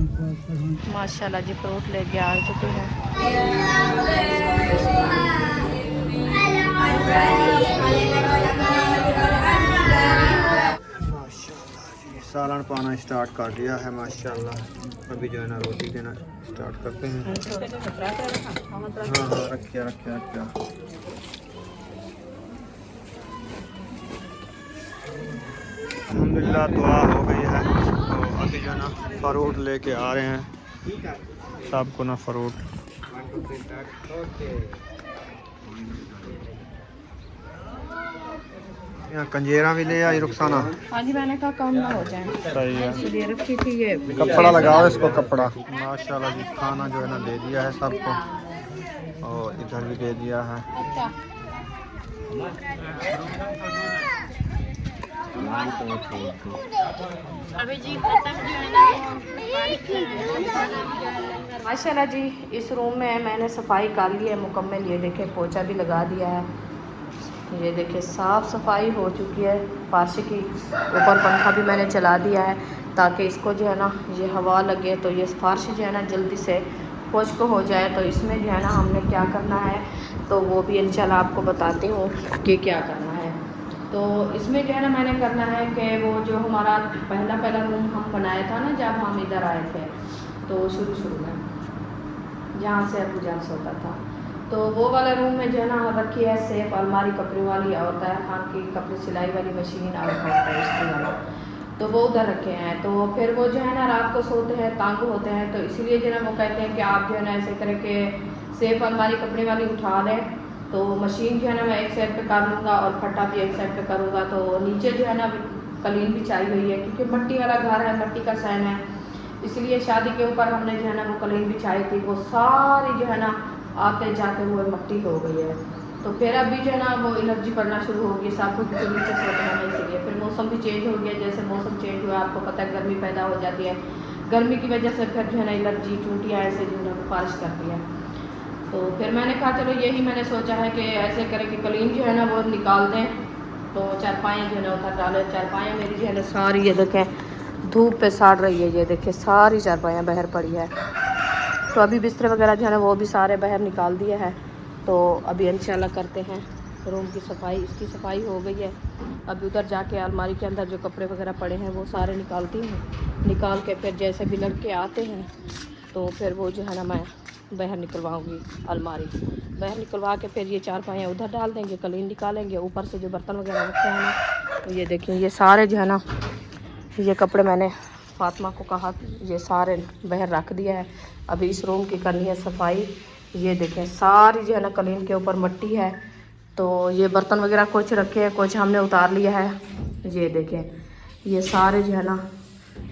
माशाल्लाह जी फ्रूट लेके आ चुके हैं। सालन पाना स्टार्ट कर दिया है माशाल्लाह। अभी जो है ना रोटी देना स्टार्ट करते हैं। हाँ हाँ रखिए रखिए रखिए। अल्हम्दुलिल्लाह दुआ हो गई है। तो अभी जो है ना फ्रूट लेके आ रहे हैं सबको ना फ्रूट। यहाँ कंजेरा भी ले आई रुखसाना। हाँ जी मैंने कहा काम ना हो जाए, सही है। इसलिए रखी थी ये। कपड़ा लगाओ इसको कपड़ा। माशाल्लाह जी खाना जो है ना दे दिया है सबको और इधर भी दे दिया है। अभी जी माशाल्लाह जी इस रूम में मैंने सफाई कर ली है मुकम्मल। ये देखे पोछा भी लगा दिया है। ये देखिए साफ़ सफाई हो चुकी है फर्श की। ऊपर पंखा भी मैंने चला दिया है ताकि इसको जो है ना ये हवा लगे तो ये फर्श जो है ना जल्दी से खुश्क हो जाए। तो इसमें जो है ना हमने क्या करना है तो वो भी इंशाल्लाह आपको बताती हूँ कि क्या करना है। तो इसमें जो है ना मैंने करना है कि वो जो हमारा पहला रूम हम बनाया था ना जब हम इधर आए थे तो शुरू में जहाँ से अबू जान सोता था तो वो वाला रूम में जो है ना रखी है सेफ अलमारी कपड़े वाली और तैयार खान की कपड़े सिलाई वाली मशीन और स्त्री वाला। तो वो उधर रखे हैं। तो फिर वो जो है ना रात को सोते हैं तंग होते हैं तो इसीलिए जो है ना वो कहते हैं कि आप जो है ना ऐसे करके सेफ अलमारी कपड़े वाली उठा लें। तो मशीन जो है ना मैं एक साइड पे कर लूँगा और फट्टा भी एक साइड पे करूँगा। तो नीचे जो है ना कलीन भी चाहिए हुई है क्योंकि मट्टी वाला घर है, मट्टी का सहन है, इसलिए शादी के ऊपर हमने जो है ना वो कलीन भी चाहिए थी। वो सारी जो है ना आते जाते हुए मट्टी हो गई है। तो फिर अभी जो है ना वो एलर्जी पड़ना शुरू हो गई सबको क्योंकि नीचे से होता है इसीलिए। फिर मौसम भी चेंज हो गया, जैसे मौसम चेंज हुआ आपको पता है गर्मी पैदा हो जाती है। गर्मी की वजह से फिर जो है ना एलर्जी चूटियाँ ऐसे जो है फारिश करती है। तो फिर मैंने कहा चलो यही मैंने सोचा है कि ऐसे करें कि कलीन जो है ना वो निकाल दें। तो चारपाइयाँ जो है ना उधर डालें। चारपाइयाँ मेरी जो है ना सारी ये देखें धूप पे साड़ रही है। ये देखिए सारी चारपाइयाँ बाहर पड़ी है। तो अभी बिस्तर वगैरह जो है ना वो भी सारे बाहर निकाल दिए हैं। तो अभी इंशाल्लाह करते हैं रूम की सफाई। इसकी सफाई हो गई है। अभी उधर जाके अलमारी के अंदर जो कपड़े वगैरह पड़े हैं वो सारे निकालती हूँ। निकाल के फिर जैसे भी लड़के आते हैं तो फिर वो जो है ना मैं बाहर निकलवाऊँगी अलमारी। बाहर निकलवा के फिर ये चारपाइयाँ उधर डाल देंगे, कलीन निकालेंगे। ऊपर से जो बर्तन वगैरह रखे हैं ना तो ये देखिए ये सारे जो है ना ये कपड़े मैंने फातिमा को कहा ये सारे बाहर रख दिया है। अभी इस रूम की करनी है सफाई। ये देखें सारी जो है ना कलीन के ऊपर मट्टी है। तो ये बर्तन वगैरह कुछ रखे हैं, कुछ हमने उतार लिया है। ये देखें ये सारे जो है ना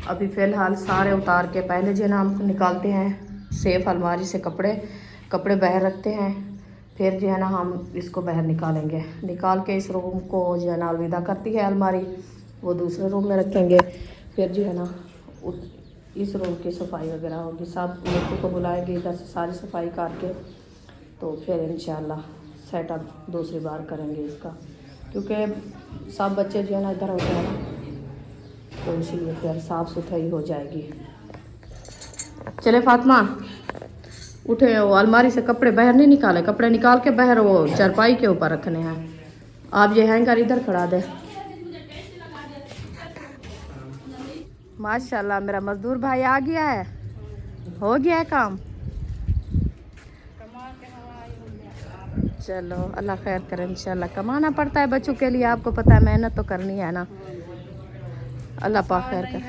अभी फ़िलहाल सारे उतार के पहले जो है ना हम निकालते हैं सेफ अलमारी से कपड़े बाहर रखते हैं। फिर जो है ना हम इसको बाहर निकालेंगे। निकाल के इस रूम को जो है ना अलविदा करती है अलमारी, वो दूसरे रूम में रखेंगे। फिर जो है ना इस रूम की सफाई वगैरह होगी। सब लड़कों को बुलाएंगे इधर से सारी सफाई करके। तो फिर इंशाल्लाह सेटअप दूसरी बार करेंगे इसका क्योंकि सब बच्चे जो है ना इधर होते हैं ना तो इसीलिए फिर साफ़ सुथराई हो जाएगी। चले फातिमा उठे। वो अलमारी से कपड़े बाहर नहीं निकाले, कपड़े निकाल के बाहर वो चारपाई के ऊपर रखने हैं। आप ये हैंगर इधर खड़ा दे। माशाल्लाह मेरा मजदूर भाई आ गया है, हो गया है काम। चलो अल्लाह खैर करे इंशाल्लाह। कमाना पड़ता है बच्चों के लिए, आपको पता है मेहनत तो करनी है ना। अल्लाह पाक खैर करे।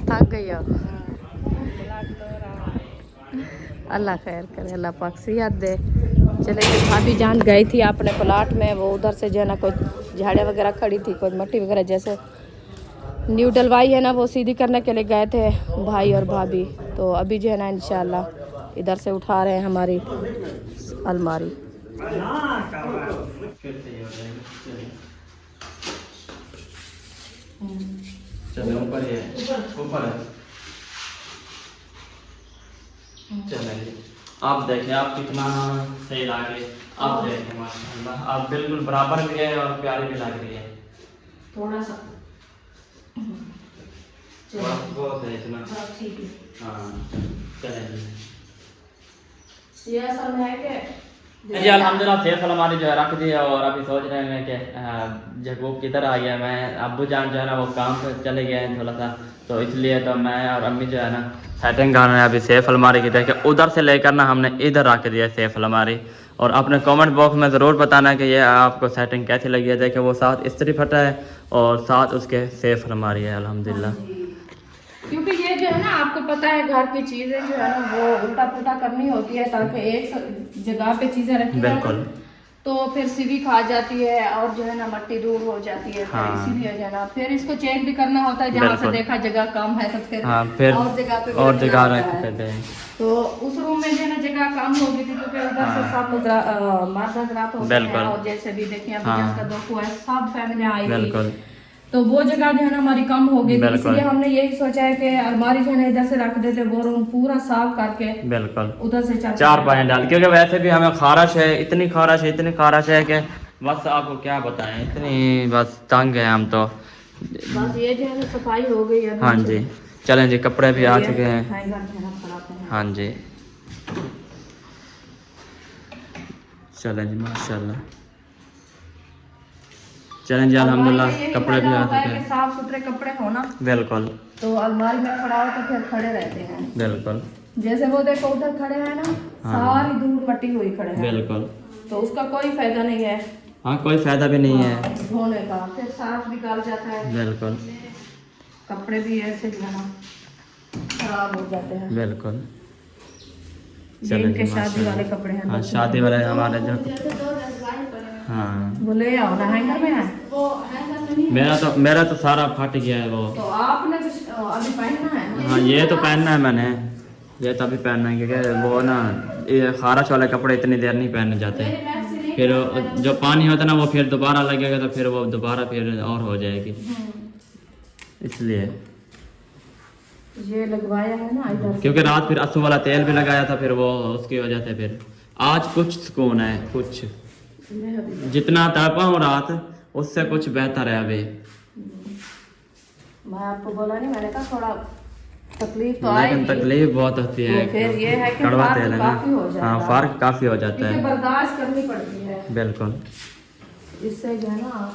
थक गई हो, अल्लाह खैर करे, अल्लाह पाक सेहत दे। चले भाभी जान गई थी अपने प्लाट में, वो उधर से जो है ना कुछ झाड़ियाँ वगैरह खड़ी थी, कुछ मट्टी वगैरह जैसे न्यू डलवाई है ना वो सीधी करने के लिए गए थे भाई और भाभी। तो अभी जो है ना इंशाल्लाह इधर से उठा रहे हैं हमारी अलमारी। चलिए आप देखें आप कितना सही लागे। आप देखें माशाल्लाह आप बिल्कुल बराबर भी है और प्यारी भी लग रही है। थोड़ा सा बस बहुत है इतना। बस ठीक है। हाँ चलें ये असल में है कि जी अल्हम्दुलिल्लाह सेफ अलमारी जो है रख दी है। और अभी सोच रहे हैं कि जगूब किधर आ गया, मैं अब्बू जान जो है ना वो काम पे चले गए हैं थोड़ा सा, तो इसलिए तो मैं और अम्मी जो है ना सेटिंग कर रहे हैं अभी सेफ अलमारी की। देखिए उधर से लेकर ना हमने इधर रख दिया सेफ अलमारी। और अपने कमेंट बॉक्स में ज़रूर बताना कि ये आपको सेटिंग कैसी लगी है। देखिए वो साथ इस्त्री फटा है और साथ उसके सेफ अलमारी है अल्हम्दुलिल्लाह। क्योंकि ये जो है ना आपको पता है घर की चीजें जो है ना वो उल्टा पुल्टा करनी होती है ताकि एक जगह पे चीजें रखी बिल्कुल। जाए तो फिर सीवी खा जाती है और जो है ना मट्टी दूर हो जाती है। हाँ। इसीलिए जो है ना फिर इसको चेक भी करना होता है, जहाँ से बिल्कुल। देखा जगह कम है तो फिर हाँ फिर और जगह पे भी और रखना जगह होता रख है। देते हैं। तो उस रूम में जो है ना जगह कम होगी थी क्योंकि उधर से सब मर्द हजरात होते हैं बिल्कुल। और जैसे भी देखिए अभी हाँ। जिसका दुख हुआ है सब फैमिली आई थी बिल्कुल तो वो जगह जो है ना हमारी कम हो गई थी। बिल्कुल। इसलिए हमने यही सोचा है कि अलमारी जो है ना इधर से रख देते, वो रूम पूरा साफ करके बिल्कुल उधर से चार पाए डाल, क्योंकि वैसे भी हमें खारिश है, इतनी खारिश है कि बस आपको क्या बताएं, इतनी बस तंग है हम तो। बस ये जो है ना सफाई हो गई है। हाँ जी चलें जी, कपड़े भी आ चुके हैं। हैंगर जो है ना फड़ाते हैं। हाँ जी चलें जी माशाल्लाह। चलें जी अल्हम्दुलिल्लाह कपड़े भी आ चुके हैं। साफ सुथरे कपड़े हो ना बिल्कुल तो अलमारी में खड़ा हो तो फिर खड़े रहते हैं। बिल्कुल जैसे वो देखो उधर खड़े हैं ना सारी धूल मट्टी हुई खड़े हैं बिल्कुल। तो उसका कोई फायदा नहीं है। हाँ कोई फायदा भी नहीं है धोने का, फिर साफ निकाल जाता है, बिल्कुल कपड़े भी ऐसे जो है ना खराब हो जाते हैं। बिल्कुल। ये चलें इनके जी शादी वाले माशाल्लाह। कपड़े हैं। हाँ शादी वाले हमारे जो हाँ वो ले आओ ना, हैंगर में है। मेरा तो सारा फट गया है वो। तो आपने कुछ अभी पहनना है ना? हाँ ये तो पहनना है मैंने, ये तो अभी पहनना है क्योंकि वो ना ये खारिश वाले कपड़े इतनी देर नहीं पहने जाते, फिर जो पानी होता है ना वो फिर दोबारा लगेगा तो फिर वो दोबारा फिर और हो जाएगी, इसलिए। ये लगवाया है ना इधर से। क्योंकि रात फिर असू वाला तेल भी लगाया था, फिर वो उसकी वजह से फिर आज कुछ सुकून है, कुछ जितना तड़पा हूँ रात उससे कुछ बेहतर है अभी। मैं आपको बोला नहीं, मैंने कहा थोड़ा तकलीफ तो लेकिन आएगी, तकलीफ बहुत होती है, तो फिर ये है कि कड़वा फर्क तेल है ना। काफी हो जाएगा। हाँ फर्क काफी हो जाता क्योंकि है बर्दाश्त करनी पड़ती है। बिल्कुल। इससे जो है ना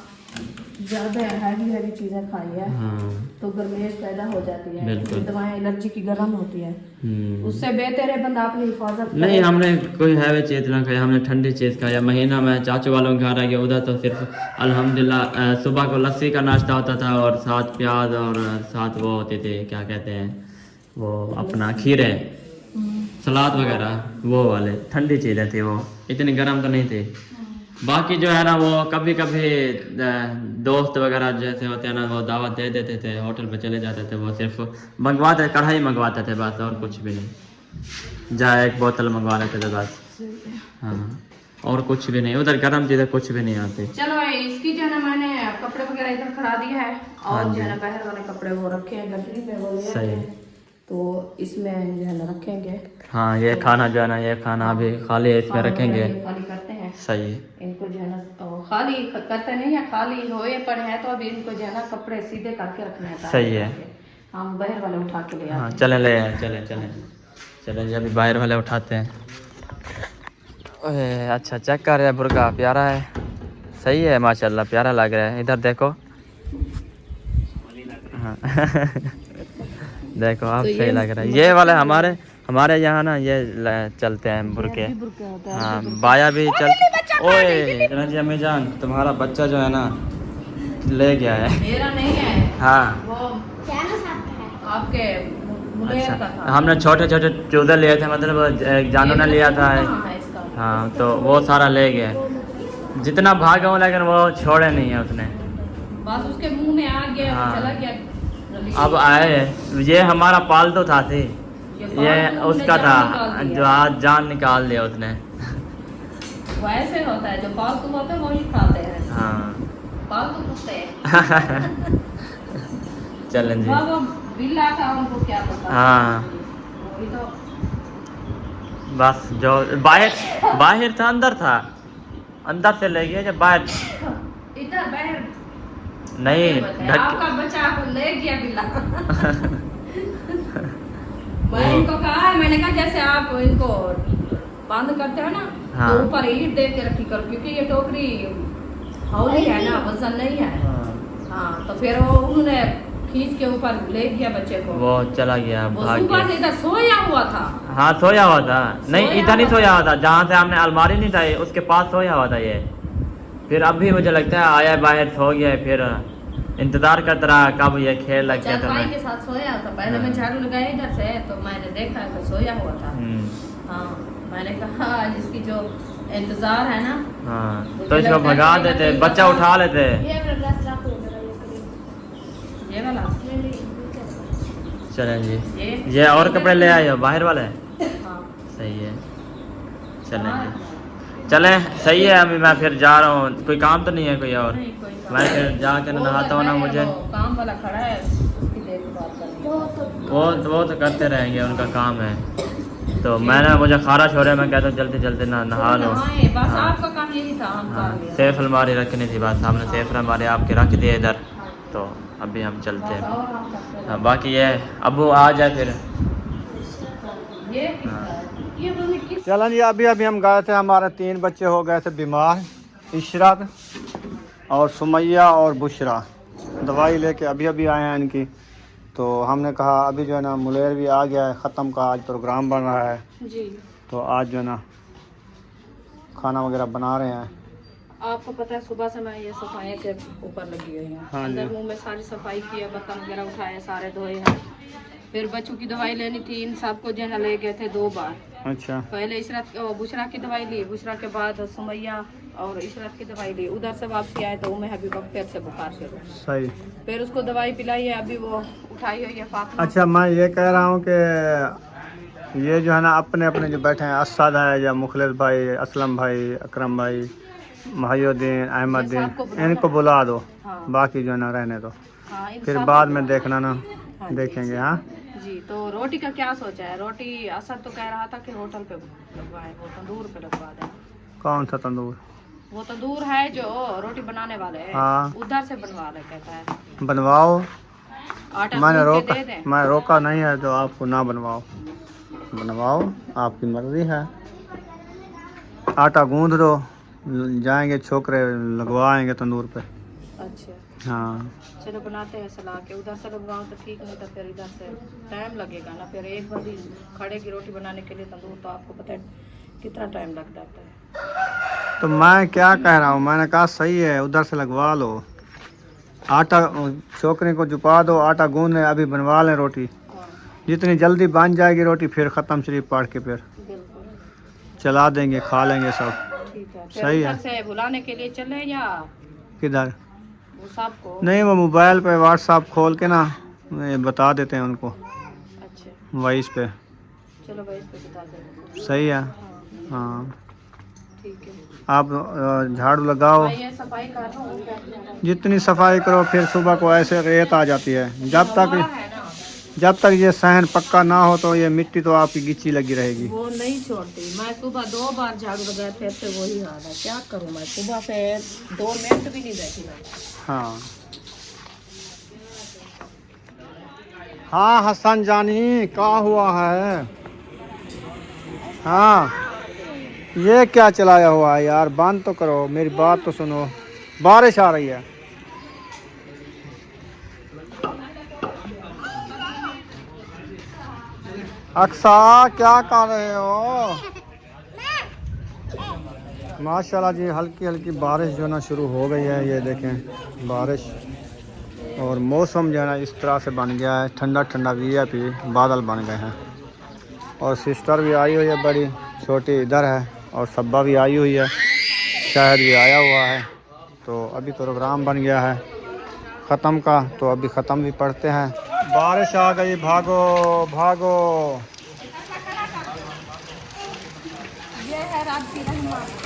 ज्यादा हैवी चीजें खाई है हाँ तो गर्मेश पैदा हो जाती है, बिल्कुल। दवाएं एलर्जी की गर्म होती है, उससे बेहतर है बंदा अपनी हिफाजत करे। नहीं हमने कोई हैवी चीज़ ना खाई, हमने ठंडी चीज़ खाया। महीना में चाचू वालों के घर आ गया, उधर तो सिर्फ अल्हम्दुलिल्लाह सुबह को लस्सी का नाश्ता होता था और साथ प्याज और साथ वो होते थे क्या कहते हैं वो अपना खीरे सलाद वगैरह, वो वाले ठंडी चीज़ें थी, वो इतनी गर्म तो नहीं थी। बाकी जो है ना वो कभी कभी दोस्त वगैरह जैसे होते हैं ना वो दावत दे देते थे, होटल पे चले जाते थे, वो सिर्फ मंगवाते कढ़ाई मंगवाते थे बस, और कुछ भी नहीं, जाए एक बोतल मंगवा लेते थे बस। हाँ और कुछ भी नहीं, उधर गर्म चीज़ें कुछ भी नहीं आती। चलो इसकी जो है ना मैंने कपड़े वगैरह इधर खड़ा दिया है और जो है ना बाहर वाले कपड़े वो रखे हैं गठरी पे, वो ले सही। आए हैं। तो इसमें जो है ना रखेंगे। हाँ ये खाना जो है ना, ये खाना अभी खाली है, इसमें रखेंगे। ये खाली करते हैं सही है। इनको जो है ना खाली करते नहीं है, खाली होए पड़े हैं तो अभी इनको जो है ना कपड़े सीधे करके रखने हैं। सही है। हम बाहर वाले उठा के ले हाँ आते चले ले आए, चले चले चले जी अभी बाहर वाले उठाते हैं। ओए अच्छा चेक कर रहे हैं, बुर्का प्यारा है, सही है माशाल्लाह, प्यारा लग रहा है। इधर देखो हाँ देखो आप, सही लग रहा है। ये वाले हमारे यहाँ ना ये चलते हैं बुर्के। हाँ बाया भी चल। ओए जी अम्मी जान, तुम्हारा बच्चा जो है ना ले गया है। मेरा नहीं है हाँ वो आपके मुलेर का था। हमने छोटे छोटे चूजे लिए थे, मतलब जानू ने लिया था। कहाँ है इसका? हाँ तो वो सारा ले गया, जितना भागा हूँ लेकिन वो छोड़े नहीं है उसने। बस उसके मुंह में आ गया, हाँ। चला गया। अब आए, ये हमारा पालतू था थी, ये उसका था जो आज जान निकाल दिया उसने। वैसे होता है, जो पालतू होते हैं वही खाते हैं। हाँ पालतू कुत्ते चलें जी। वो बिल्ला था, उनको क्या पता। हाँ वही तो बस जो बाहर था, अंदर से ले गया जब बाहर। इधर बाहर नहीं आपका बच्चा आपको ले गया बिल्ला। मैं इनको कहा, मैंने कहा जैसे आप इनको बंद करते हो ना, हाँ। तो ऊपर ईंट दे के रखी करो, क्योंकि ये टोकरी हौली है ना, वजन नहीं है। हाँ, तो फिर वो उन्होंने खींच के ऊपर ले गया बच्चे को। वो चला गया, वो भाग सुबह से गया। इधर सोया हुआ था। हाँ सोया हुआ था, नहीं सोया इधर नहीं हुआ सोया हुआ था, जहाँ से हमने अलमारी नहीं था उसके पास सोया हुआ था ये। फिर अभी मुझे लगता है आया बाहर सो गया, फिर इंतजार करता रहा कब ये खेल लग गया। चारपाई के साथ सोया था। पहले मैं झाड़ू लगाई इधर से, तो मैंने देखा तो सोया हुआ था। हाँ, मैंने कहा जिसकी जो इंतजार है ना, हाँ तो इसको भगा देते, बच्चा उठा लेते। ये वाला चलें जी, ये और कपड़े ले आए हो बाहर वाले? हाँ। सही है, चलें जी, चलें सही है। अभी मैं फिर जा रहा हूँ, कोई काम तो नहीं है कोई और? नहीं, कोई काम मैं फिर जाकर नहाता हूँ ना, मुझे काम वाला खड़ा है, उसकी देखभाल करनी है। वो तो करते रहेंगे, उनका काम है। तो मैंने मुझे खारिश हो रहा है, मैं कहता हूँ जल्दी जल्दी नहा लो। बस हाँ। आपका काम यही था, हम हाँ, कर लिया। सेफ अलमारी रखनी थी, बस हमने सेफ अलमारी आपके रख दिए इधर। तो अभी हम चलते बस हैं। और हम करते हैं। हाँ, बाकी ये अबू आ जाए फिर। ये किसका है? ये बोले किस चलन जी, अभी अभी हम गए थे, हमारे 3 बच्चे हो गए थे बीमार, इशरत और सुमैया और बुशरा। दवाई लेके अभी अभी आए हैं इनकी। तो हमने कहा अभी जो है ना मुलेर भी आ गया है, ख़त्म का आज प्रोग्राम बन रहा है, जी, तो आज जो है ना खाना वगैरह बना रहे हैं। आपको पता है सुबह से मैं ये सफाई के ऊपर लगी हुई हूँ। हाँ जी। अंदर मुंह में सारी सफाई की है, बर्तन वगैरह उठाए, सारे धोए हैं। फिर बच्चों की दवाई लेनी थी, इन सबको जो है ना ले गए थे 2 बार। अच्छा, पहले इशरत बुशरा की दवाई ली, बुशरा के बाद सुमैया और इशरत की दवाई ली। उधर से वापसी आए तो उमें अभी वक्त फिर से बुखार शुरू। सही। फिर उसको दवाई पिलाई है, अभी वो उठाई हुई है फातिमा। अच्छा, मैं ये कह रहा हूँ कि ये जो है ना अपने अपने जो बैठे हैं, असद है या मुखलिस भाई, असलम भाई, अकरम भाई, महिउद्दीन, अहमदुद्दीन, सबको बुलाना इनको बुला दो। हाँ। बाकी जो है ना रहने दो, हाँ, इन फिर सबको बाद में बुलाना। देखना ना, हाँ जी। देखेंगे। हाँ जी, तो रोटी का क्या सोचा है? रोटी असद तो कह रहा था कि होटल पे लगवाएं, वो तंदूर पे लगवा दें। कौन सा तंदूर? वो तंदूर है जो रोटी बनाने वाले हैं, हाँ। उधर से बनवा ले कहता है। बनवाओ, आटा मैंने गूंथ के रोका, दे दें। मैं रोका नहीं है तो आपको ना बनवाओ, बनवाओ, आपकी मर्जी है। आटा गूंद दो, जाएंगे छोकरे लगवाएंगे तंदूर पे। अच्छा, हाँ चलो बनाते हैं सलाह के। उधर से लगवाओ तो ठीक, नहीं तो फिर इधर से टाइम लगेगा ना। फिर एक बंदी खड़े की रोटी बनाने के लिए तंदूर तो आपको पता है कितना टाइम लग जाता है। तो मैं क्या कह रहा हूँ, मैंने कहा सही है, उधर से लगवा लो। आटा छोकरे को छुपा दो, आटा गूंद लें, अभी बनवा लें रोटी। हाँ, जितनी जल्दी बन जाएगी रोटी, फिर ख़त्म शरीफ पढ़ के फिर बिल्कुल चला देंगे, खा लेंगे सब। ठीक है। फिर सही उधर है। से बुलाने के लिए चले या किधर? वो सबको? नहीं, वो मोबाइल पे व्हाट्सएप खोल के ना ये बता देते हैं उनको, अच्छा, वॉइस पे। चलो भाई इस पे बता दें। सही है। हाँ, हाँ, ठीक है। आप झाड़ू लगाओ, मैं ये सफाई कर रहा हूँ। जितनी सफाई करो फिर सुबह को ऐसे रेत आ जाती है। हमारा है ना, जब तक ये सहन पक्का ना हो तो ये मिट्टी तो आपकी गिच्ची लगी रहेगी। वो नहीं छोड़ती। मैं सुबह 2 बार झाड़ू लगाया, फिर से वही हाल है। क्या करूँ मैं, सुबह से 2 मिनट भी नहीं बैठी मैं। हाँ हाँ, हसन जानी क्या हुआ है? हाँ, ये क्या चलाया हुआ है यार, बंद तो करो, मेरी बात तो सुनो, बारिश आ रही है। अक्सा क्या कर रहे हो? माशाल्लाह जी, हल्की हल्की बारिश जो ना शुरू हो गई है, ये देखें बारिश। और मौसम जो है ना इस तरह से बन गया है, ठंडा ठंडा वीआईपी बादल बन गए हैं। और सिस्टर भी आई हुई है, बड़ी छोटी इधर है, और सब्बा भी आई हुई है, शायद भी आया हुआ है। तो अभी प्रोग्राम बन गया है ख़त्म का, तो अभी ख़त्म भी पढ़ते हैं। बारिश आ गई, भागो भागो। ये है रात की रहमत।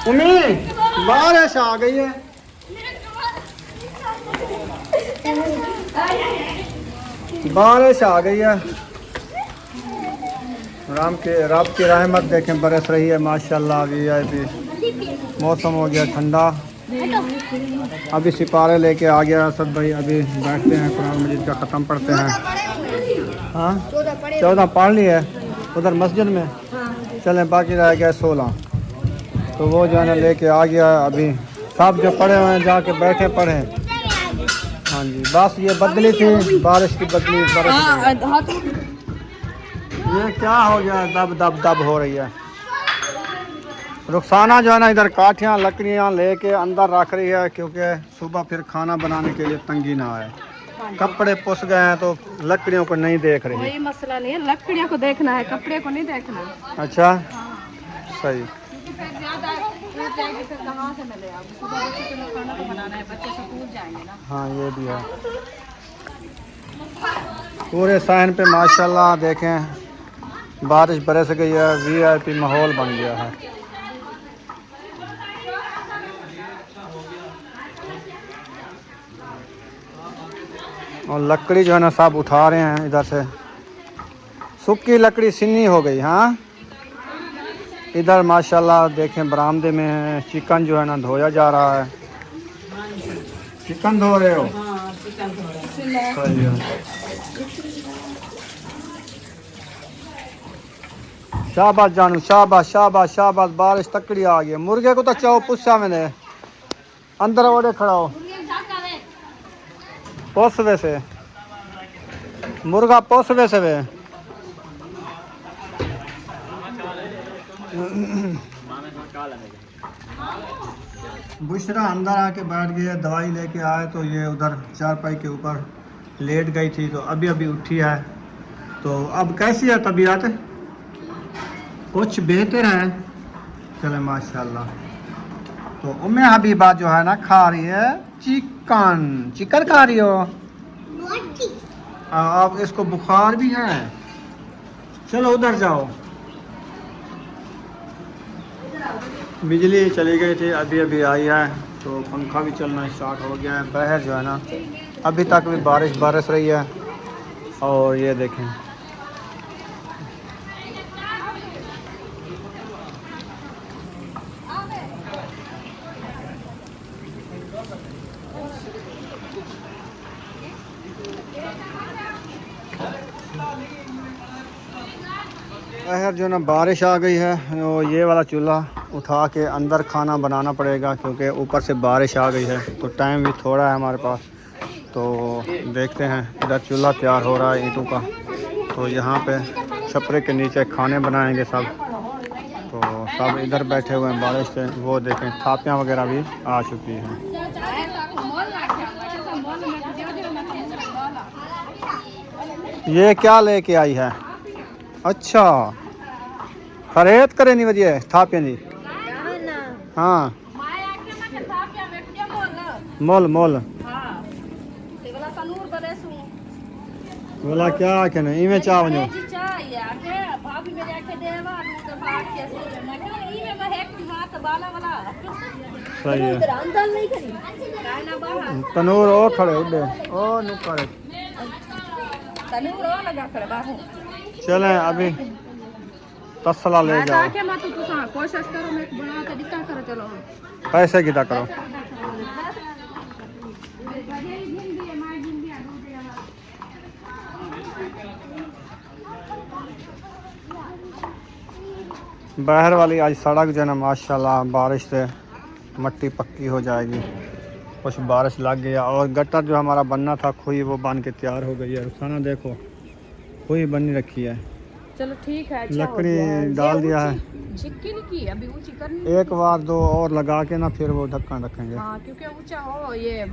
उम्मी, बारिश आ गई है। बारिश आ गई है। रब की रहमत देखें बरस रही है माशाल्लाह। VIP मौसम हो गया ठंडा। अभी सिपारे लेके आ गया असद भाई। अभी बैठते हैं कुरान मजीद का ख़त्म पढ़ते हैं। हाँ 14 पढ़ ली है उधर मस्जिद में। चलें बाकी रह गया 16। तो वो जो है ना लेके आ गया। अभी सब जो पढ़े हुए हैं जाके बैठे पढ़े। हाँ जी बस ये बदली थी बारिश की बदली बरस गई। ये क्या हो गया दब दब दब हो रही है। रुखसाना जो है ना इधर काठियाँ लकड़ियाँ लेके अंदर रख रही है क्योंकि सुबह फिर खाना बनाने के लिए तंगी ना आए। कपड़े पुस गए हैं तो लकड़ियों को नहीं देख रही। कोई मसला नहीं है, लकड़ियों को देखना है, कपड़े को नहीं देखना। अच्छा सही। हाँ ये भी है। पूरे सहन पे माशाल्लाह देखें बारिश बरस गई है। VIP माहौल बन गया है। और लकड़ी जो है ना सब उठा रहे हैं इधर से। सूखी लकड़ी सिन्नी हो गई। हाँ इधर माशाल्लाह देखें बरामदे में चिकन जो है ना धोया जा रहा है। चिकन धो रहे हो? सही है। शाबाश जानू शाबाश शाबाश शाबाश। बारिश तकड़ी आ गई। मुर्गे को तो चाहो पुस्सा मैंने अंदर ओढ़े खड़ा हो। पोसवे से मुर्गा पोसवे से वे। बुशरा अंदर आके बैठ गई। दवाई लेके आए तो ये उधर चारपाई के ऊपर लेट गई थी तो अभी अभी उठी है। तो अब कैसी है तबीयत? कुछ बेहतर है। चले माशाल्लाह। तो उम्मे हबीबा जो है ना खा रही है चिकन। चिकन खा रही हो? अब इसको बुखार भी है। चलो उधर जाओ। बिजली चली गई थी अभी अभी आई है तो पंखा भी चलना स्टार्ट हो गया है। बाहर जो है ना अभी तक भी बारिश बरस रही है। और ये देखें बाहर जो ना बारिश आ गई है। और ये वाला चूल्हा उठा के अंदर खाना बनाना पड़ेगा क्योंकि ऊपर से बारिश आ गई है तो टाइम भी थोड़ा है हमारे पास। तो देखते हैं इधर चूल्हा तैयार हो रहा है ईंटों का। तो यहाँ पे छपरे के नीचे खाने बनाएंगे सब। तो सब इधर बैठे हुए हैं बारिश से। वो देखें थापियाँ वगैरह भी आ चुकी हैं। ये क्या लेके आई है? अच्छा खरीद करे नहीं वजह थापियाँ जी। हाँ मोल मोल बोला क्या कहना इवें चाह वनो। सही है। तनूर ओ खड़े उड़े ओ नु खड़े। चलें अभी तसला ले जाओ। कोशिश करो मैं बना के दिखा करो। चलो पैसे कितना करो। बाहर वाली आज सड़क जो है ना माशाल्लाह बारिश से मट्टी पक्की हो जाएगी। कुछ बारिश लग गया और गटर जो हमारा बनना था खुई वो बन के तैयार हो गई है। खाना देखो खुई बनी रखी है। चलो ठीक है। अच्छा लकड़ी डाल दिया है। चिक्की नहीं की अभी ऊंची करनी। एक बार दो और लगा के ना फिर वो ढक्कन रखेंगे। हाँ क्योंकि ऊंचा हो ये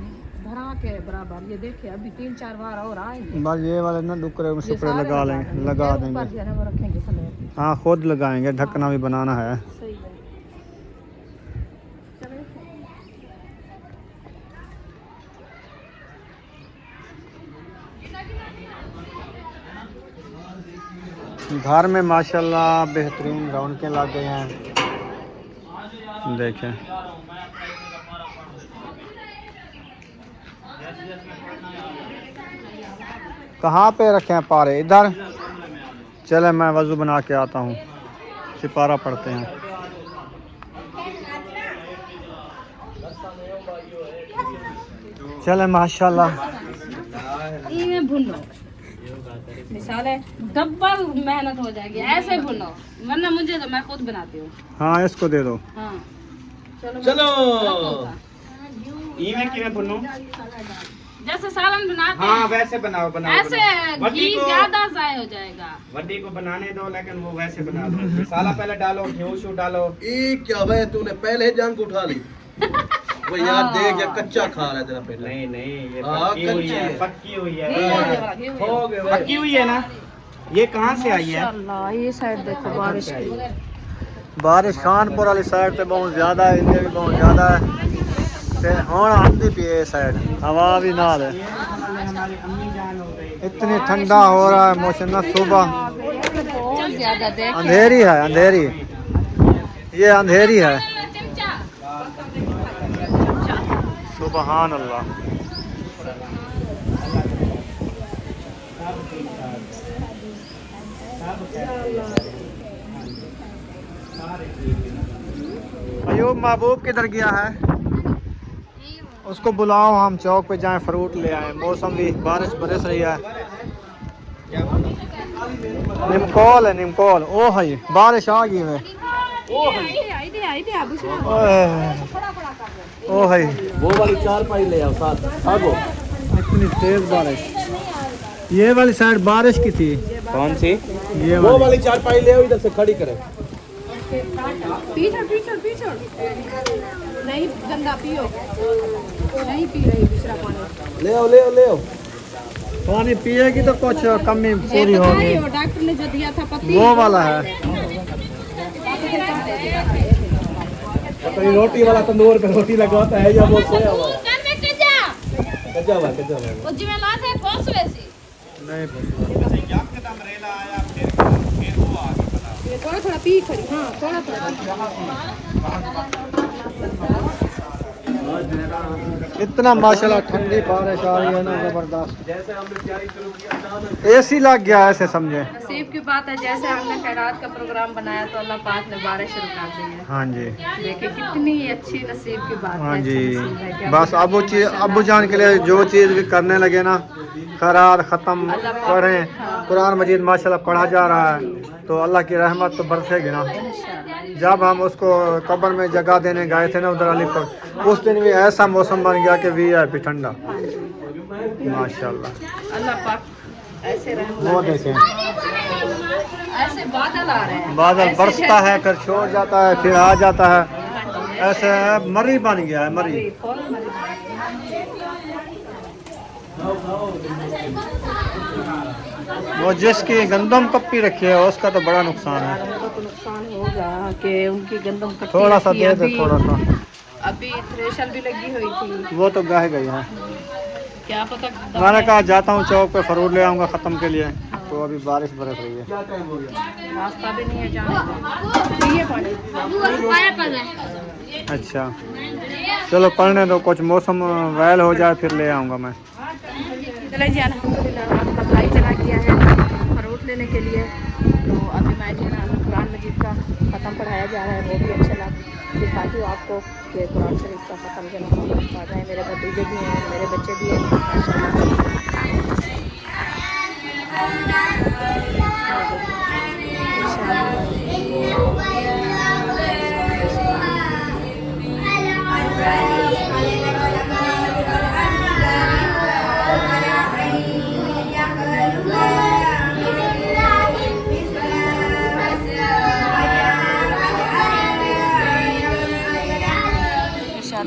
भरा के बराबर। ये देखिए अभी 3-4 बार और आएंगे। बस ये वाले ना डुकरे में सुपरे लगा लेंगे लगा देंगे। हाँ खुद लगाएंगे। ढक्कना भी बनाना है। सही है। घर में माशाल्लाह बेहतरीन रौनकें लग गए हैं। देखें कहाँ पे रखे हैं पारे? इधर। चले मैं वज़ू बना के आता हूँ, सिपारा पढ़ते हैं। चले माशाल्लाह। में भुनो, मिसाल है डबल मेहनत हो जाएगी, ऐसे भुनो, वरना मुझे तो मैं खुद बनाती हूँ। हाँ इसको दे दो। हाँ चलो ये मैं भुनूं? जैसे सालन बनाते हाँ हैं वैसे बनाओ ऐसे घी ज्यादा जाय हो जाएगा। वड्डी को बनाने दो, लेकिन वो वैसे बना दो। मसाला पहले डालो, घी शू डालो। ये क्या भाई, तूने पहले ही जान को उठा ली। वो यार देख या कच्चा खा रहा है तेरा पहले। नहीं नहीं, ये हाँ, पक्की हुई कच्ची है, है। पक्की हुई है। हो गए भाई। पक्की हुई है ना? ये कहाँ से आई है? माशाल्लाह, ये साइड देखो बारिश की। बारिश कानपुर वाली साइड पे बहुत ज़्यादा है, इधर भी बहुत ज़्यादा है। ते हुण आंदी पई है साइड, हवा भी नाल है। हमारी अम्मी जान हो गई। इतनी ठंडा हो रहा है मौसम ना। सुबह बहुत ज्यादा देख अंधेरी है, अंधेरी, ये अंधेरी है। सुबहान अल्लाह। अयूब महबूब किधर गया है? उसको बुलाओ, हम चौक पे जाएं, फ्रूट ले आए। मौसम भी बारिश बरस रही है। निमकोल है, निमकोल। ओ है बारिश आ गई है। ओ है वो वाली 4 पाई ले आओ साथ आगो। इतनी तेज बारिश। ये वाली साइड बारिश की थी। कौन सी? ये वो वाली। वाली 4 पाई ले आओ, इधर से खड़ी करे। पीछड़ पीछड़ पीछड़ नहीं गंदा पियो, नहीं पी रही दूसरा पानी। ले आओ ले आओ ले आओ। पानी पिएगी तो कुछ कमी पूरी होगी। डॉक्टर ने जो दिया था पत्ती वो वाला है। तो रोटी वाला तंदूर पे रोटी लगवाता है या वो सोया हुआ है? कच्चा हुआ कच्चा हुआ। नहीं थोड़ा थोड़ा पी खड़ी। हाँ थोड़ा थोड़ा इतना माशाल्लाह ठंडी बारिश आ रही है ना, जबरदस्त। जैसे हमने तैयारी शुरू किया एसी लग गया ऐसे समझे। नसीब की बात है, जैसे हमने खैरात का प्रोग्राम बनाया तो अल्लाह पाक ने बारिश शुरू कर दी है। हाँ जी, देखिए कितनी अच्छी नसीब की बात हाँ है। जी। अच्छा नसीब है कि बस अबू जान के लिए जो चीज़ भी करने लगे ना, खैरात ख़त्म पढ़ें, कुरान मजीद माशाल्लाह पढ़ा जा रहा है, तो अल्लाह की रहमत तो बरसेगी ना। जब हम उसको कब्र में जगह देने गए थे ना उधर अली पर, उस दिन भी ऐसा मौसम बन गया कि VIP ठंडा माशाल्लाह। अल्लाह पाक ऐसे रहम वो देखें, ऐसे बादल आ रहे हैं। बादल ऐसे बरसता है, फिर छोड़ जाता है, फिर आ जाता है। ऐसे मरी बन गया है, मरी। वो जिसकी गंदम कप्पी रखी है उसका तो बड़ा नुकसान है। उनको तो नुकसान होगा कि उनकी गंदम कट्टी थोड़ा सा रखी दे दे, अभी- थोड़ा सा। अभी थ्रेशर भी लगी हुई थी, वो तो गाह गई है। क्या पता मैंने कहा जाता हूँ चौक पे फ्रूट ले आऊँगा ख़त्म के लिए, तो अभी बारिश बरस रही है। रास्ता भी नहीं है जाने का। ये पानी अच्छा चलो पढ़ने दो, कुछ मौसम वैल हो जाए फिर ले आऊँगा मैं। चले जी अल्हम्दुलिल्लाह, आपका भाई चला गया है फ्रूट लेने के लिए। तो अभी मैं जो है ना कुरान मजीद का ख़त्म पढ़ाया जा रहा है, वो भी अच्छा दिखाती हूँ आपको कि कुरान शरीफ का ख़त्म जो है ना पढ़ रहे हैं। मेरे भतीजे भी हैं, मेरे बच्चे भी हैं।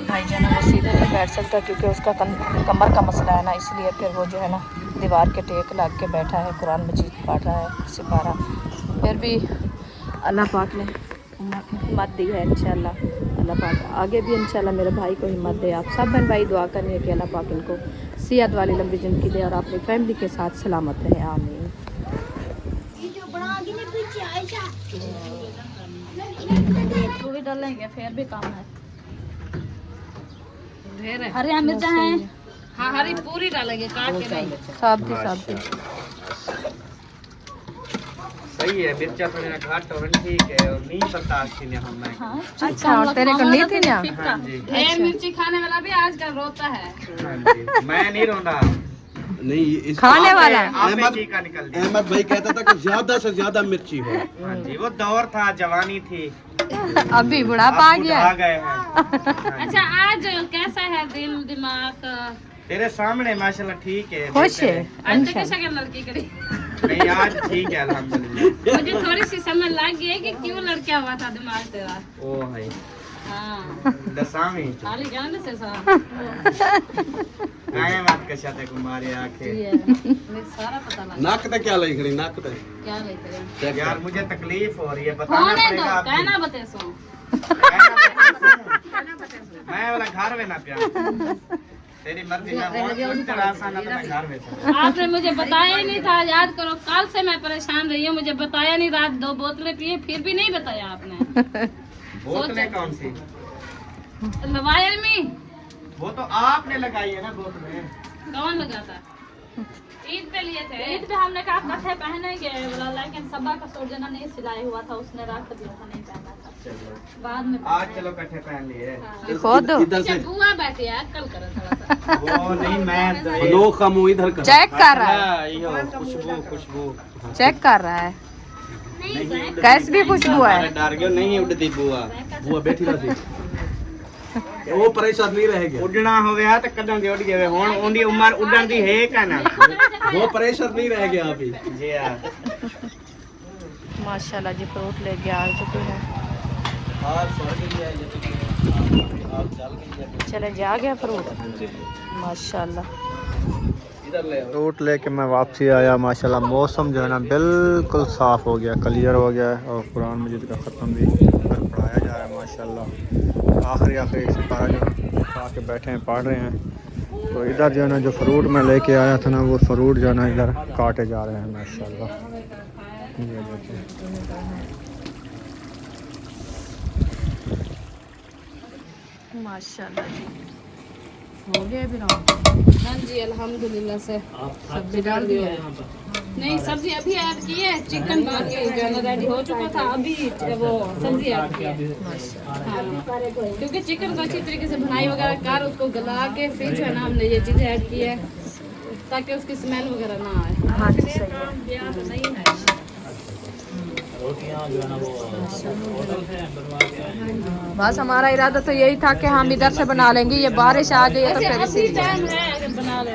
भाई जो है ना वो सीधे नहीं बैठ सकता क्योंकि उसका कमर का मसला है ना, इसलिए फिर वो जो है ना दीवार के टेक लग के बैठा है, कुरान मजीद पढ़ रहा है सिपारा। फिर भी अल्लाह पाक ने हिम्मत दी है इंशाल्लाह। अल्लाह पाक आगे भी इंशाल्लाह मेरे भाई को हिम्मत दे। आप सब बहन भाई दुआ करनी है कि अल्लाह पाक इनको सेहत वाली लंबी ज़िंदगी दे और अपनी फैमिली के साथ सलामत रहे, आमीन। वो भी डालेंगे, फिर भी काम है। ढेर है। हरिया मिर्चा है, हाँ हरी पूरी डालेंगे काट के नहीं। साब्ती साब्ती सही है, मिर्चा थोड़ी ना घाट और ठीक है, और नहीं बर्दाश्त थी हम मैं। अच्छा और तेरे को नहीं थी ना? हाँ जी, ढेर मिर्ची खाने वाला भी आजकल रोता है। हाँ जी, मैं नहीं रोना। नहीं इस खाने वाला आप ही का निकल दिया। अहमद भाई कहता था कि ज्यादा से ज्यादा मिर्ची हो। हाँ जी, वो दौर था, जवानी थी, अभी बुढ़ापा आ गया आ है। गए हैं। अच्छा आज कैसा है दिल दिमाग? तेरे सामने माशाल्लाह ठीक है। खुश है आज तक कैसा लड़की करी? नहीं आज ठीक है अल्हम्दुलिल्लाह। मुझे थोड़ी सी समझ लग गई है कि क्यों लड़किया हुआ था दिमाग तेरा। ओ भाई हाँ दसामी खाली कहने से सा काहे बात कशा ते कुमारी आंखें। मुझे सारा पता लगा नाक ते क्या लगी खड़ी नाक ते क्या लेते हैं। यार मुझे तकलीफ हो रही है, बताना होने दो पड़ेगा आपको। कहना बते सो। मैं वाला घर में ना प्यार तेरी मर्जी ना हो कुछ तरह आसान ना तो मैं घर में था। आपने मुझे बताया ही नहीं था। याद करो कल से मैं परेशान रही हूँ, मुझे बताया नहीं। रात 2 बोतलें पिए फिर भी नहीं बताया आपने। बोतलें कौन सी? मोबाइल में वो तो आपने लगाई है ना बोतलें। कौन लगाता? ईद पे लिए थे। ईद पे हमने कहा कट्ठे पहनेंगे बोला, लेकिन सबा का सूट जना नहीं सिलाई हुआ था, उसने रख दिया था, नहीं पहना था। बाद में आज चलो कट्ठे पहन लिए। खो दो इधर से बुआ बैठी है, कल करो थोड़ा सा। वो नहीं मैं लो कम इधर कर चेक कर रहा है, हाँ, यो खुशबू खुशबू चेक कर रहा है। कैस भी खुशबू है। डर गयो नहीं उड़ती बुआ। बुआ बैठी रही वो परेशान नहीं रहेगा उड़ना हो गया तो कदम दे उड़ गए हुन ओंदी उम्र उड़न दी है का ना। वो परेशान नहीं रहेगा अभी जी हां माशाल्लाह जी फ्रूट लेके आ चुके हैं। चले जा गया फ्रूट माशाल्लाह। इधर ले फ्रूट लेके मैं वापसी आया माशाल्लाह। मौसम जो है ना बिल्कुल साफ़ हो गया, क्लियर हो गया है, और कुरान मजीद का ख़त्म भी पढ़ाया जा रहा है माशाल्लाह। आखिरी सिपारा जो आके बैठे हैं पढ़ रहे हैं। तो इधर जो है ना जो फ्रूट मैं लेके आया था ना वो फ्रूट जो है ना इधर काटे जा रहे हैं माशाल्लाह। ये देखिए माशाल्लाह जी हो गया भी ना। हाँ जी अल्हम्दुलिल्लाह से सब्जी डाल दी है। नहीं सब्जी अभी ऐड की है, चिकन बाकी जो है रेडी हो चुका था, अभी वो सब्जी ऐड की है। हाँ क्योंकि चिकन को अच्छी तरीके से भुनाई वगैरह कर उसको गला के फिर जो है ना हमने ये चीज़ें ऐड की है ताकि उसकी स्मेल वगैरह ना आए। हाँ जी सही है। बस हमारा इरादा तो यही था कि हम इधर से बना लेंगे, ये बारिश आ गई है तो फिर अभी इसी टाइम है अगर बना ले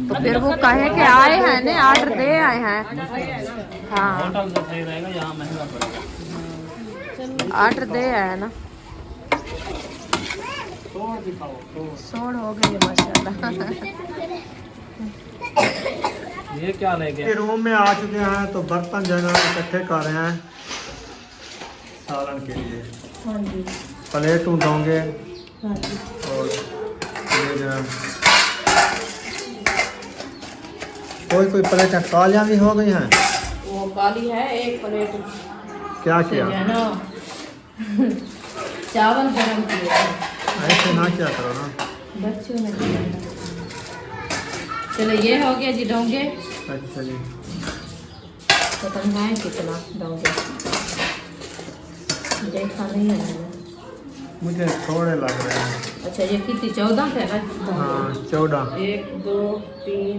तो फिर वो कहे कि आए हैं ना ऑर्डर दे आए हैं। हाँ ऑर्डर दे आए हैं ना। सोड़ हो गई है माशाल्लाह। ये क्या ले गए रूम में आ चुके हैं तो बर्तन जो है ना इकट्ठे कर रहे हैं सालन के लिए। हाँ जी प्लेट उठाओगे हाँ जी और ये जो है कोई प्लेटें कालियाँ भी हो गई हैं। वो काली है एक प्लेट क्या से किया जो है ना चावल गरम किए ऐसे ना क्या करो ना। बच्चों ने किया। चलो ये हो गया जी डोंगे। अच्छा जी तो तंगाएं कितना डोंगे देखा नहीं है मैंने। मुझे थोड़े लग रहे हैं। अच्छा ये कितनी 14 है ना? हाँ 14 1 2 3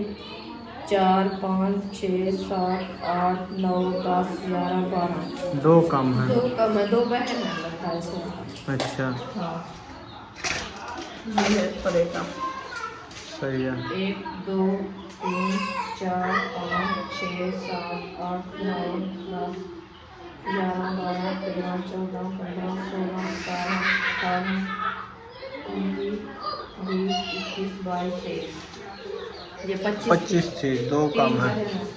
4 5 6 7 8 9 10 11 12 2 कम है। 2 कम है, 2 बहन है लगता है इसमें। अच्छा हाँ ये है प्लेटा। सही है। 1 2 3 4 5 6 7 8 9 10 11 12 13 14 15 16 17 18 19 20 21 22 23 ये 25 थी 2 कम है।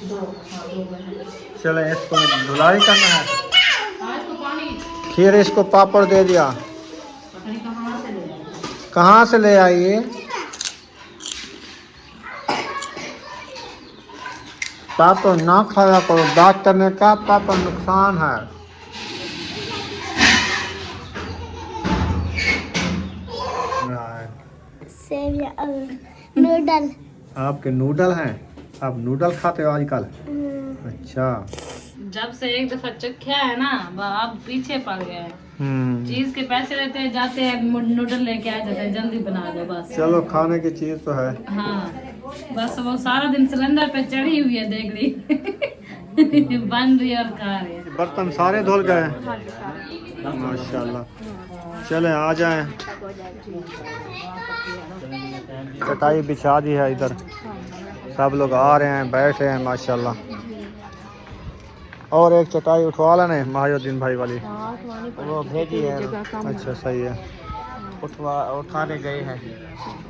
2 हाँ 2 बहन। चलो इसको धुलाई करना है। हाँ इसको पानी फिर इसको पापड़ दे दिया। पता नहीं कहाँ से ले आए। कहाँ से ले आइए? पापड़ ना खाया करो, दांत करने का पापड़ नुकसान है। Save noodle. आपके नूडल हैं? आप नूडल खाते हो आजकल? अच्छा। जब से एक दफा चखा है ना, अब पीछे पड़ गए हैं। चीज के पैसे लेते हैं, जाते हैं नूडल लेके आ जाते हैं, जल्दी बना दो बस। चलो खाने की चीज तो है। हाँ, बस वो सारा दिन सिलेंडर पे चढ़ी हुई है, देख रही बन रही और खा रही है। बर्तन सारे धुल गए? माशाल्लाह। चले आ जाएं। चटाई बिछा दी है इधर, सब लोग आ रहे हैं, बैठे हैं माशाल्लाह। और एक चटाई उठवा लेने महायुद्दीन भाई वाली, वो भेजी है। अच्छा सही है। उठाने गए हैं,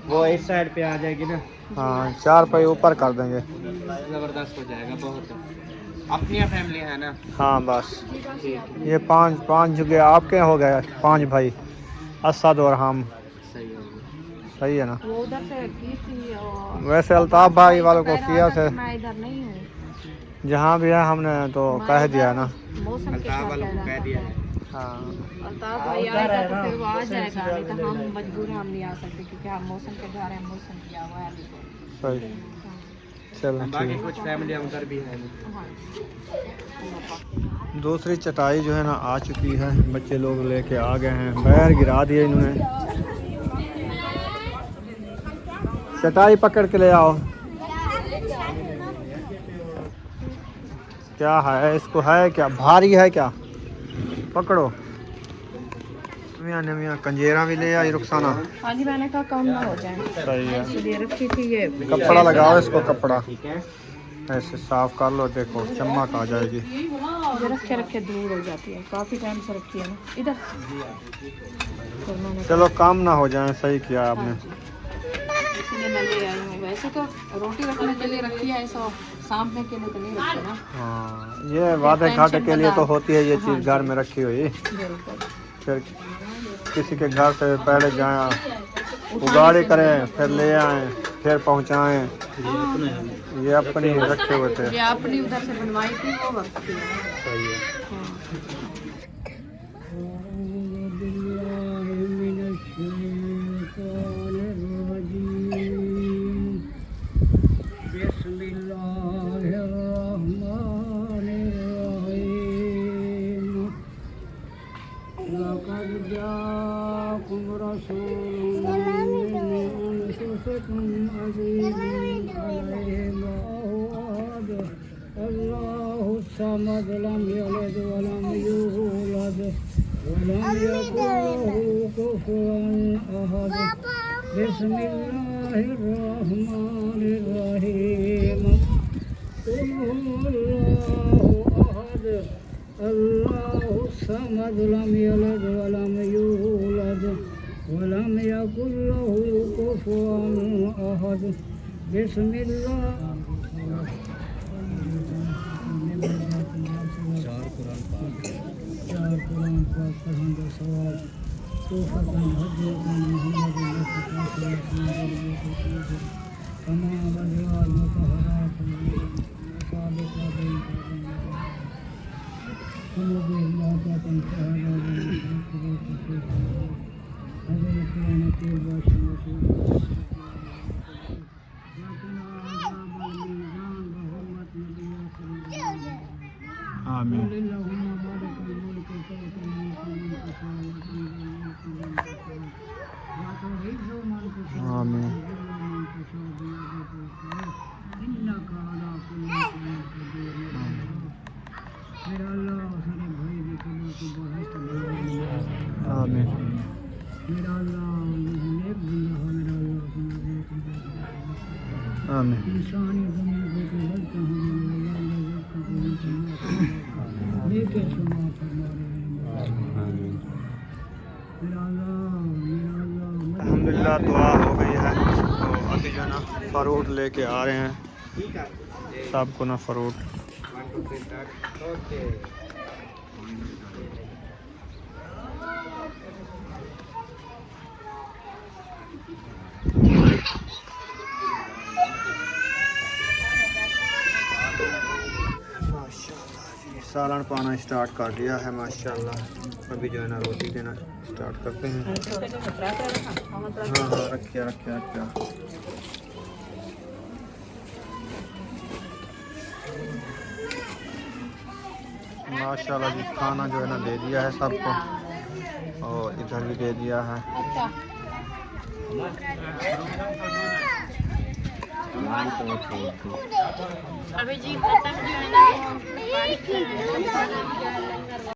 वो इस साइड पे आ जाएगी ना। हाँ 4 पे ऊपर कर देंगे। जबरदस्त हो जाएगा बहुत। अपनी फैमिली है ना। हाँ बस ये पाँच जगह आपके हो गए, 5 भाई, असद और हम। सही है ना। वो उधर से की थी और वैसे अल्ताफ भाई वालों को किया से, मैं इधर नहीं हूँ। जहाँ भी है हमने तो कह दिया है ना। मौसम के साथ कह दिया है। हाँ अल्ताफ भाई आएगा तो फिर वो आ जाएगा, नहीं तो हम मजबूर हैं, हम नहीं आ सकते क्योंकि हम मौसम के घर हैं, मौसम किया हुआ है अभी तो। सही। चलो बाकी ठीक कुछ फैमिली उधर भी है। दूसरी चटाई जो है ना आ चुकी है, बच्चे लोग लेके आ गए हैं, पैर गिरा दिए इन्होंने। चटाई पकड़ के ले आओ। क्या है इसको, है क्या भारी है क्या? पकड़ो। मियाँ कंजेरा भी ले आई रुखसाना। हाँ जी, मैंने कहा काम ना हो जाए, सही है। इसलिए रखी थी ये। कपड़ा लगाओ इसको, कपड़ा ऐसे साफ कर लो, देखो चमक आ जाएगी। ये रखे रखे दूर हो जाती है, काफ़ी टाइम से रखी है ना इधर। तो मैंने चलो काम ना हो जाए, सही किया आपने। इसलिए मैं ले आई हूँ। वैसे तो रोटी रखने के लिए रखी है, ऐसा सामने के लिए तो नहीं रखी ना। हाँ ये वादे घाटे के लिए तो होती है ये चीज़ घर में रखी हुई। बिल्कुल। फिर किसी के घर से पहले जाए, उगाड़ी करें, फिर ले आएँ, फिर पहुँचाएँ, ये अपनी रखे हुए थे। ये अपनी उधर से बनवाई थी, वो वक्त की है। सही है। अल्हम्दुलिल्लाह दुआ हो गई है, तो अभी जो ना फ़रूट लेके आ रहे हैं सबको ना फ़रूट। सालन पाना स्टार्ट कर दिया है माशाल्लाह। अभी जो है ना रोटी देना स्टार्ट करते हैं। हाँ हाँ रखिए रखिए रखिए। माशाल्लाह जी खाना जो है ना दे दिया है सबको और इधर भी दे दिया है। अभी जी तक जो है ना